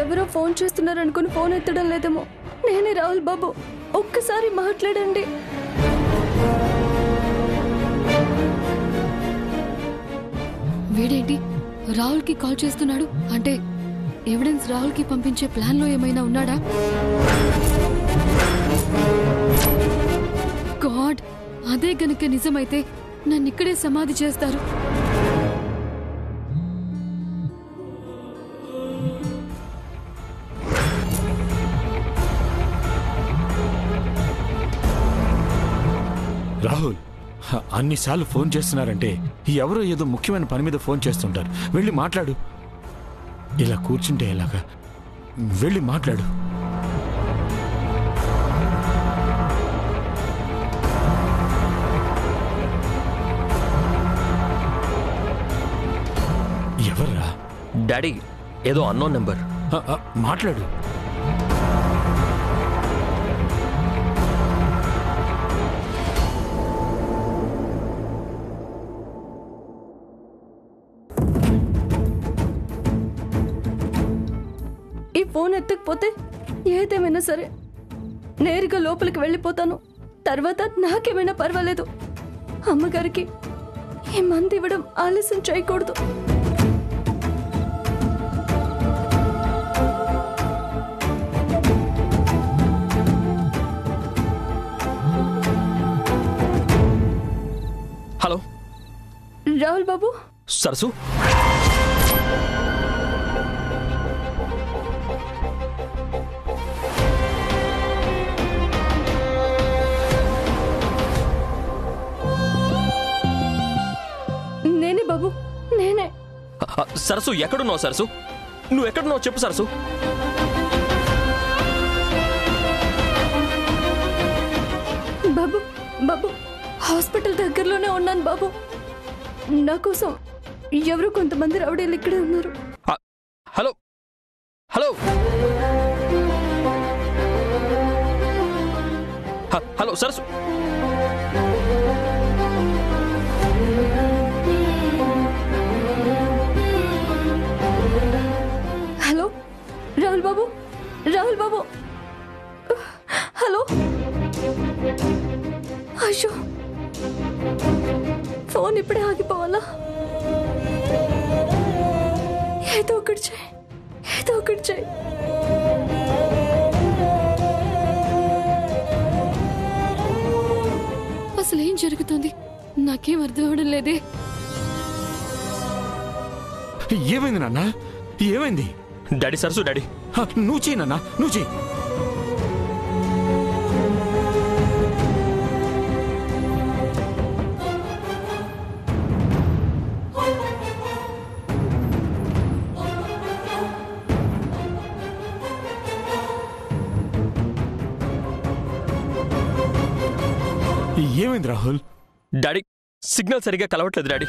ఎవరో ఫోన్ చేస్తున్నారు అనుకుని ఫోన్ ఎత్తడం లేదేమో. నేనే రాహుల్ బాబు, ఒక్కసారి మాట్లాడండి. వీడేంటి రాహుల్ కి కాల్ చేస్తున్నాడు? అంటే ఎవిడెన్స్ రాహుల్ కి పంపించే ప్లాన్ లో ఏమైనా ఉన్నాడా? గాడ్, అదే గనుక నిజమైతే నన్నిక్కడే సమాధి చేస్తారు. రాహుల్, అన్నిసార్లు ఫోన్ చేస్తున్నారంటే ఎవరో ఏదో ముఖ్యమైన పని మీద ఫోన్ చేస్తుంటారు. వెళ్ళి మాట్లాడు. ఇలా కూర్చుంటే ఎలాగా? వెళ్ళి మాట్లాడు. ఎవర్రా? డాడీ, ఏదో అన్నోన్ నెంబర్. మాట్లాడు. ఈ ఫోన్ ఎత్తకపోతే ఏదేమైనా సరే నేరుగా లోపలికి వెళ్ళిపోతాను. తర్వాత నాకేమైనా పర్వాలేదు. అమ్మగారికి ఈ మందు ఇవ్వడం ఆలస్యం చేయకూడదు. హలో రాహుల్ బాబు. సరసు, నేనే బాబు, నేనే. సరసు ఎక్కడున్నావు? సరసు, నువ్వు ఎక్కడున్నావు చెప్పు సరసు. బాబు బాబు, హాస్పిటల్ దగ్గరలోనే ఉన్నాను బాబు. నా కోసం ఎవరు కొంతమంది రౌడీలు ఇక్కడే ఉన్నారు. హలో హలో హలో సరసు. హలో రాహుల్ బాబు, రాహుల్ బాబు. హలో. అయ్యో, ఫోన్ ఇప్పుడే ఆగిపోవాలా? ఏదో ఒకటి చేయి, ఏదో ఒకటి చేయి. అసలు ఏం జరుగుతుంది? నాకేం అర్థం అవడం లేదే. ఏమైంది నాన్న? ఏమైంది? డాడీ, సరసు డాడీ. నువ్వు చెయ్యి నాన్న, నువ్వు చెయ్యి. ఏమైంది రాహుల్? డాడీ, సిగ్నల్ సరిగ్గా కలవట్లేదు డాడీ.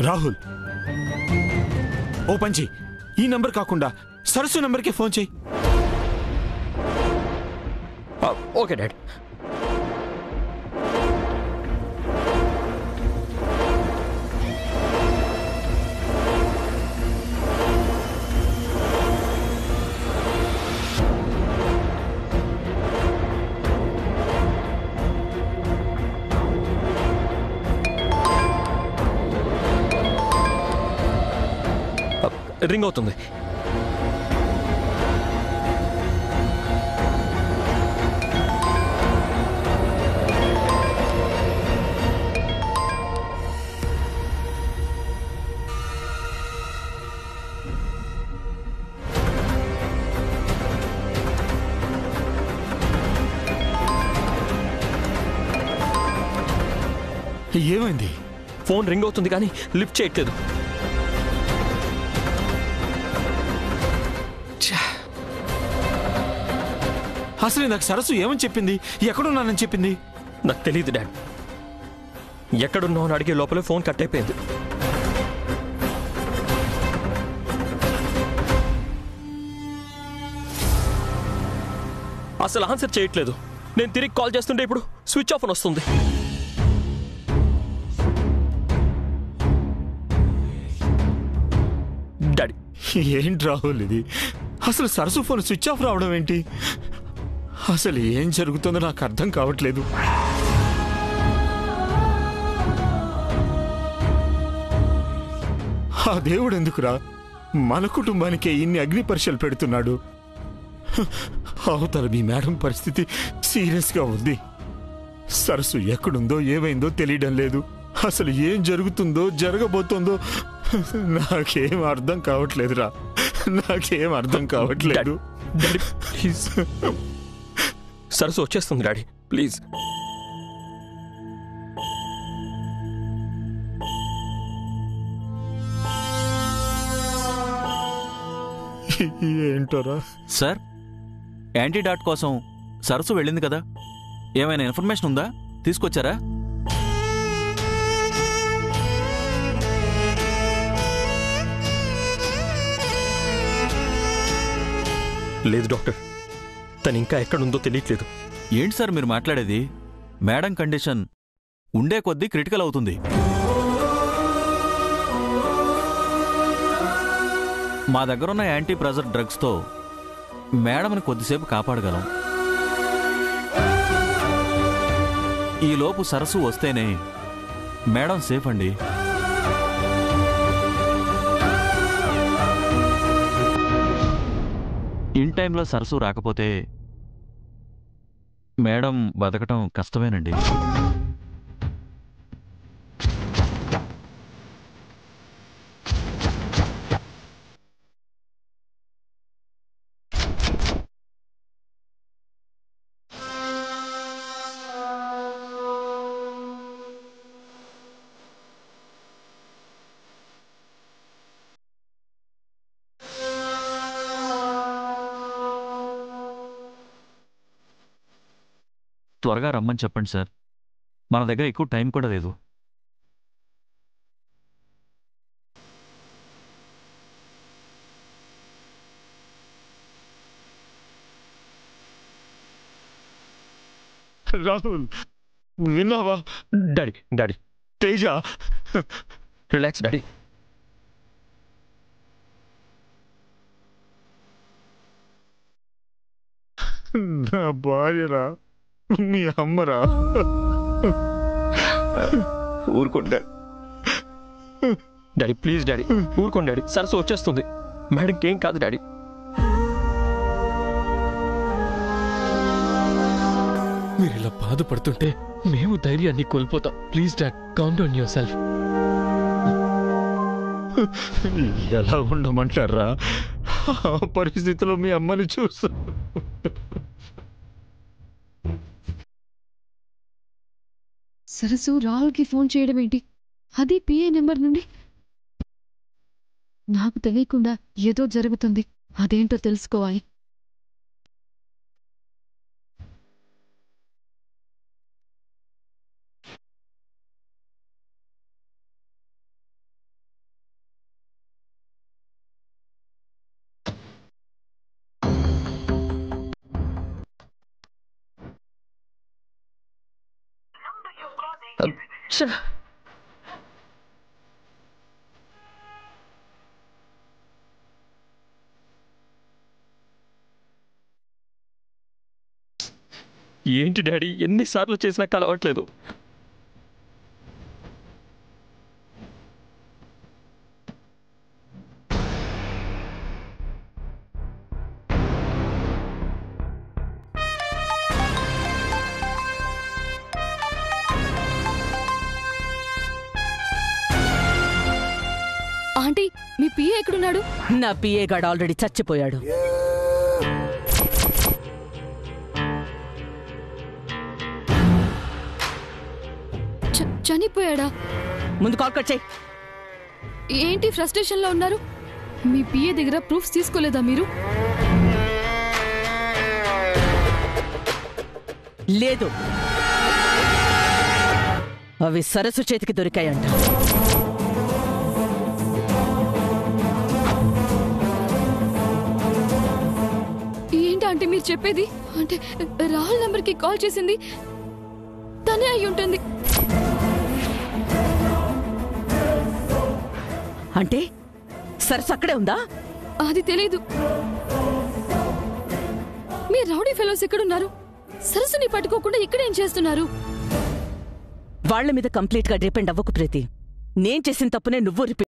రాహుల్, ఓ పంచి, ఈ నంబర్ కాకుండా సరస్సు నంబర్కే ఫోన్ చెయ్యి. Okay daddy. రింగ్ అవుతుంది. ఏమైంది? ఫోన్ రింగ్ అవుతుంది కానీ లిఫ్ట్ చేయట్లేదు. అసలు నాకు సరస్సు ఏమని చెప్పింది? ఎక్కడున్నానని చెప్పింది? నాకు తెలియదు డాడ్. ఎక్కడున్నావు అని అడిగే లోపలే ఫోన్ కట్ అయిపోయింది. అసలు ఆన్సర్ చేయట్లేదు. నేను తిరిగి కాల్ చేస్తుంటే ఇప్పుడు స్విచ్ ఆఫ్ అని వస్తుంది. డాడీ, ఏంటి రాహుల్ ఇది? అసలు సరసు ఫోన్ స్విచ్ ఆఫ్ రావడం ఏంటి? అసలు ఏం జరుగుతుందో నాకు అర్థం కావట్లేదు. ఆ దేవుడు ఎందుకురా మన కుటుంబానికే ఇన్ని అగ్ని పరీక్షలు పెడుతున్నాడు? అవతల మీ మేడం పరిస్థితి సీరియస్గా ఉంది. సరస్సు ఎక్కడుందో ఏమైందో తెలియడం లేదు. అసలు ఏం జరుగుతుందో జరగబోతుందో నాకేం అర్థం కావట్లేదురా. నాకేం అర్థం కావట్లేదు. Daddy please. సరస్సు వచ్చేస్తుంది డాడీ, ప్లీజ్. ఏంటోరా సార్, యాంటీడాట్ కోసం సరస్సు వెళ్ళింది కదా, ఏమైనా ఇన్ఫర్మేషన్ ఉందా? తీసుకొచ్చారా? లేదు డాక్టర్, తను ఇంకా ఎక్కడుందో తెలియట్లేదు. ఏంటి సార్ మీరు మాట్లాడేది? మేడం కండిషన్ ఉండే కొద్దీ క్రిటికల్ అవుతుంది. మా దగ్గరున్న యాంటీ ప్రెజర్ డ్రగ్స్తో మేడంని కొద్దిసేపు కాపాడగలం. ఈలోపు సరస్సు వస్తేనే మేడం సేఫ్ అండి. ఇన్ టైంలో సరస్సు రాకపోతే మేడం బతకటం కష్టమేనండి. త్వరగా రమ్మని చెప్పండి సార్, మన దగ్గర ఎక్కువ టైం కూడా లేదు. రాహుల్ విన్నావా? Daddy daddy Teja, relax daddy. నా భార్యరా, మీ అమ్మరా. ఊరుకోండి డాడీ, ప్లీజ్ డాడీ, ఊరుకోండి డాడీ. సరస్సు వచ్చేస్తుంది, మేడంకి ఏం కాదు డాడీ. మీరు ఇలా బాధపడుతుంటే మేము ధైర్యాన్ని కోల్పోతాం. Please dad, calm down yourself. ఎలా ఉండమంటారా? ఆ పరిస్థితిలో మీ అమ్మని చూస్తూ సరస్సు రాహుల్కి ఫోన్ చేయడం ఏంటి? అది పిఏ నెంబర్ నుండి. నాకు తెలియకుండా ఏదో జరుగుతుంది, అదేంటో తెలుసుకోవాలి. ఏంటి డాడీ, ఎన్నిసార్లు చేసినా కలవట్లేదు. ఆంటీ, మీ పిఏ ఎక్కడున్నాడు? నా పిఏ గాడు ఆల్రెడీ చచ్చిపోయాడు. చనిపోయాడా? ముందు కాల్ కట్ చేయి. ఏంటి ఫ్రస్ట్రేషన్లో ఉన్నారు? మీ పిఏ దగ్గర ప్రూఫ్స్ తీసుకోలేదా మీరు? లేదు, అవి సరస్సు చేతికి దొరికాయంట. ఏంటి ఆంటీ మీరు చెప్పేది? అంటే రాహుల్ నంబర్ కి కాల్ చేసింది తనే అయి ఉంటుంది. అంటే సరస్సు అక్కడే ఉందా? అది తెలీదు. మీ రౌడీ ఫెలోస్ ఎక్కడున్నారు? సరస్సుని పట్టుకోకుండా ఇక్కడేం చేస్తున్నారు? వాళ్ల మీద కంప్లీట్ గా డిపెండ్ అవ్వకు ప్రీతి. నేను చేసిన తప్పునే నువ్వు రిపీట్.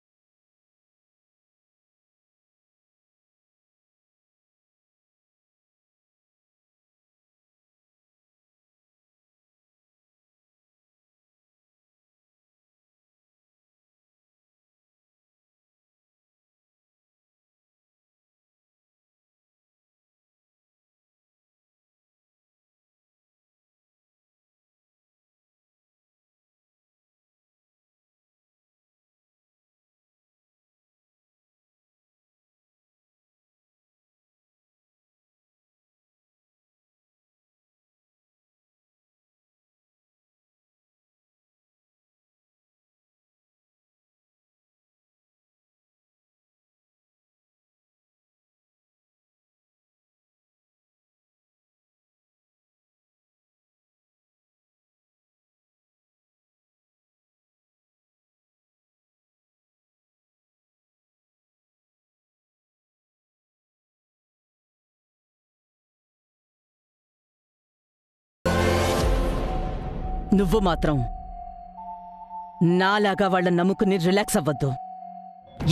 నువ్వు మాత్రం నాలాగా వాళ్ళని నమ్ముకుని రిలాక్స్ అవ్వద్దు.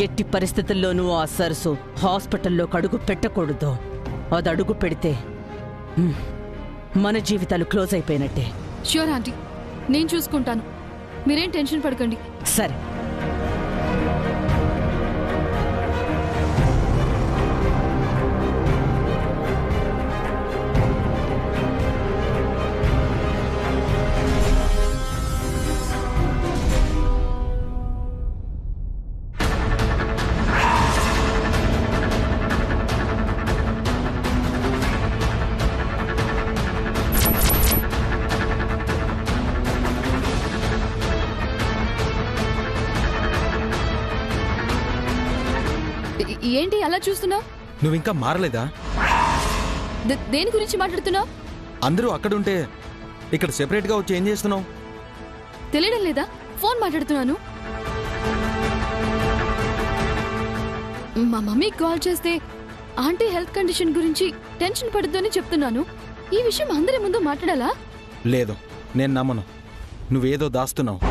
ఎట్టి పరిస్థితుల్లోనూ ఆ సరస్సు హాస్పిటల్లో అడుగు పెట్టకూడదు. అది అడుగు పెడితే మన జీవితాలు క్లోజ్ అయిపోయినట్టే. ష్యూర్ ఆంటీ, నేను చూసుకుంటాను. మీరేం టెన్షన్ పడకండి. సరే. ఏంటి అలా చూస్తున్నావు? నువ్వింకా మారలేదా? దేని గురించి మాట్లాడుతున్నావు? అందరూ అక్కడుంటే ఇక్కడ సెపరేట్ గా వచ్చి ఏం చేస్తున్నావు? తెలియడం లేదా? ఫోన్ మాట్లాడుతున్నాను. మా మమ్మీ కాల్ చేస్తే ఆంటీ హెల్త్ కండిషన్ గురించి టెన్షన్ పడద్దు అని చెప్తున్నాను. ఈ విషయం అందరి ముందు మాట్లాడాలా? లేదు, నేను నమ్మను. నువ్వేదో దాస్తున్నావు.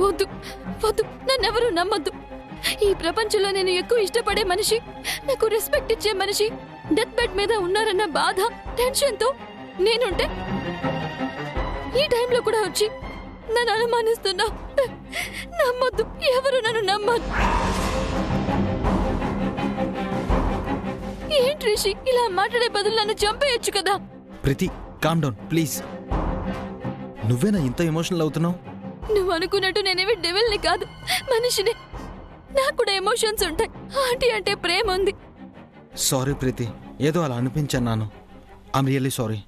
వద్దు వద్దు, నన్నెవరూ నమ్మద్దు. ఈ ప్రపంచంలో నేను ఎక్కువ ఇష్టపడే మనిషి, నాకు రెస్పెక్ట్ ఇచ్చే మనిషి డెత్ బెడ్ మీద ఉన్నారన్న బాధ, టెన్షన్ తో నేనుంటే ఈ టైంలో కూడా వచ్చి నన్ను అనుమానిస్తున్నా. నమ్మొద్దు, ఎవరు నన్ను నమ్మద్దు. ఏంటి రిషి, ఇలా మాట్లాడే బదులు నన్ను చంపేయచ్చు కదా? ప్రీతి, కామ్ డౌన్ ప్లీజ్. నువ్వేనా ఇంత ఎమోషనల్ అవుతున్నావు? నువ్వు అనుకున్నట్టు నేనేమి డెవిల్ని కాదు, మనిషిని. నాకు కూడా ఎమోషన్స్ ఉంటాయి. ఆంటీ అంటే ప్రేమ ఉంది. సారీ ప్రీతి, ఏదో అలా అనిపించాను. I'm really sorry.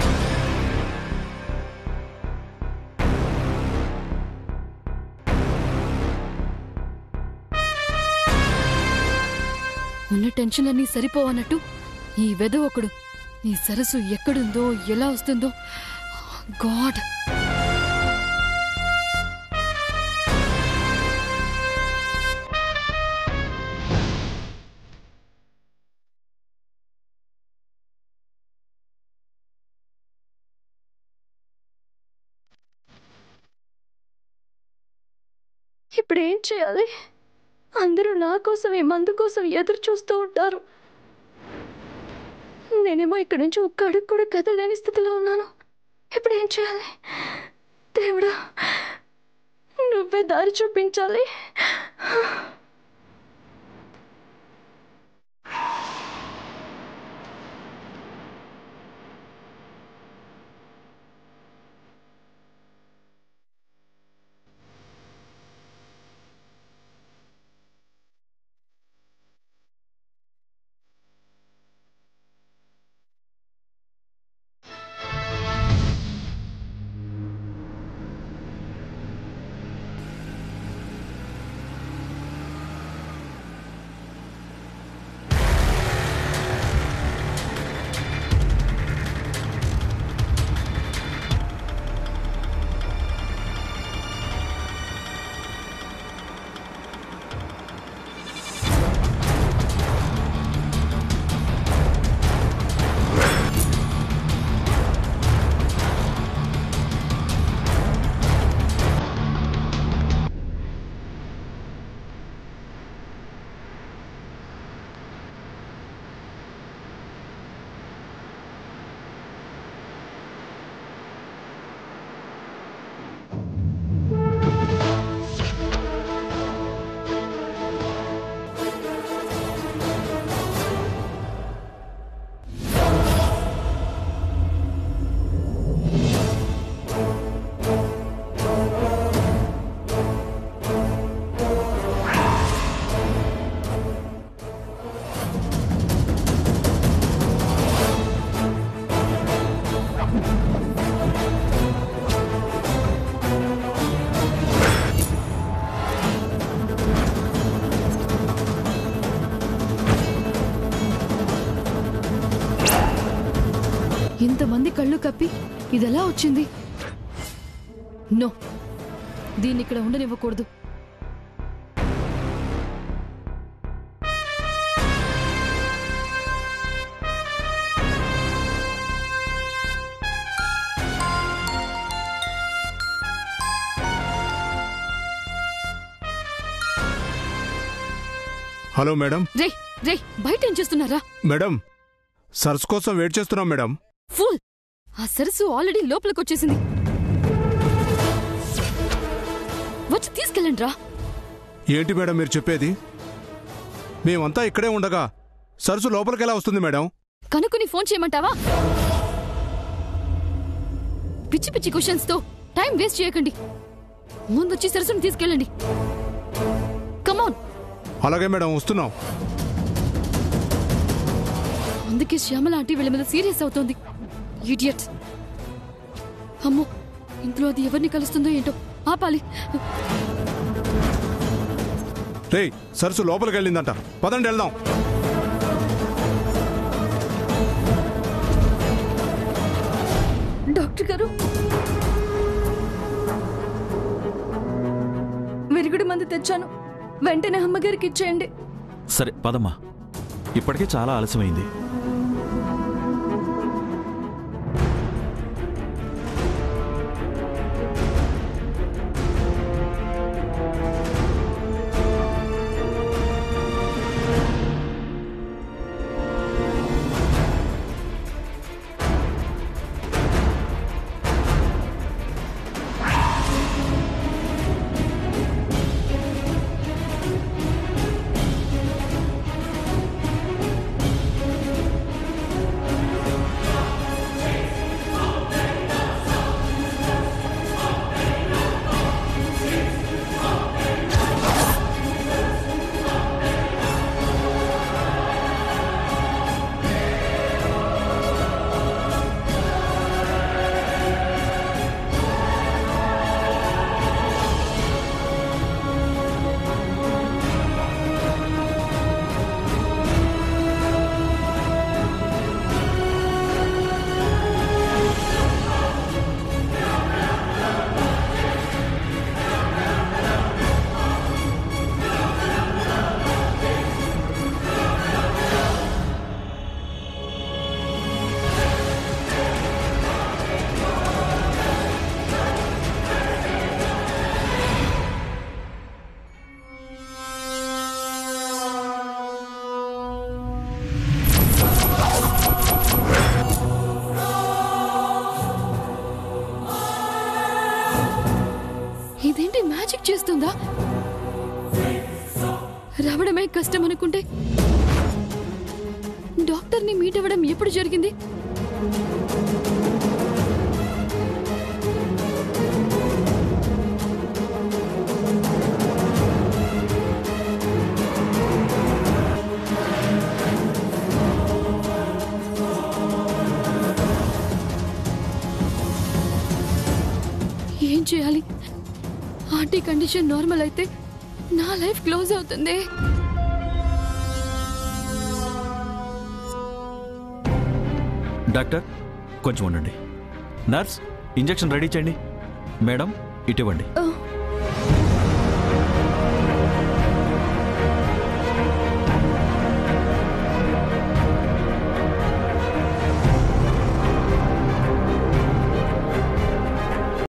ఉన్న టెన్షన్లన్నీ సరిపోవన్నట్టు ఈ వెద ఒకడు ఈ సరస్సు ఎక్కడుందో ఎలా వస్తుందో గాడ్. ఇప్పుడు ఏం చేయాలి? అందరూ నా కోసం, ఈ మందు కోసం ఎదురు చూస్తూ ఉంటారు. నేనేమో ఇక్కడి నుంచి ఒక్క అడుగు కూడా కదలేని స్థితిలో ఉన్నాను. ఇప్పుడు ఏం చేయాలి? దేవుడా, నువ్వే దారి చూపించాలి. ఇంతమంది కళ్ళు కప్పి ఇదెలా వచ్చింది? నో, దీన్ని ఇక్కడ ఉండనివ్వకూడదు. Hello madam. రే రే, బయట ఏం చేస్తున్నారా? మేడం, సరస్సు కోసం వెయిట్ చేస్తున్నాం మేడం. ఫుల్, ఆ సరస్సు ఆల్రెడీ లోపలికొచ్చేసింది. వచ్చి తీసుకెళ్ళండి రా. ఏంటి మేడం మీరు చెప్పేది? మేమంతా ఇక్కడే ఉండగా సరస్సు లోపలికి ఎలా వస్తుంది మేడం? కనుక్కుని ఫోన్ చేయమంటావా? పిచ్చి పిచ్చి క్వశ్చన్స్ తో టైం వేస్ట్ చేయకండి. ముందొచ్చి సరస్సుని తీసుకెళ్ళండి. కమాన్. అలాగే మేడం, వస్తున్నాం. అందుకే శ్యామల ఆంటీ వీళ్ళ మీద సీరియస్ అవుతోంది. ఇడియట్. అమ్మో, ఇంట్లో అది ఎవరిని కలుస్తుందో ఏంటో. ఆపాలి. రేయ్, సరస్సు లోపలికి వెళ్ళిందంట, పదండి వెళ్దాం. డాక్టర్ గారు, విరుగుడు మందు తెచ్చాను, వెంటనే అమ్మగారికి ఇచ్చేయండి. సరే పదమ్మా, ఇప్పటికే చాలా ఆలస్యమైంది. ఇదేంటి మ్యాజిక్ చేస్తుందా? రావడమే కష్టం అనుకుంటే డాక్టర్ని మీట్ అవ్వడం ఎప్పుడు జరిగింది? ఏం చేయాలి? ఆంటీ కండిషన్ నార్మల్ అయితే నా లైఫ్ క్లోజ్ అవుతుంది. డాక్టర్ కొంచెం ఉండండి. నర్స్, ఇంజెక్షన్ రెడీ చేయండి. మేడం, ఇటివ్వండి.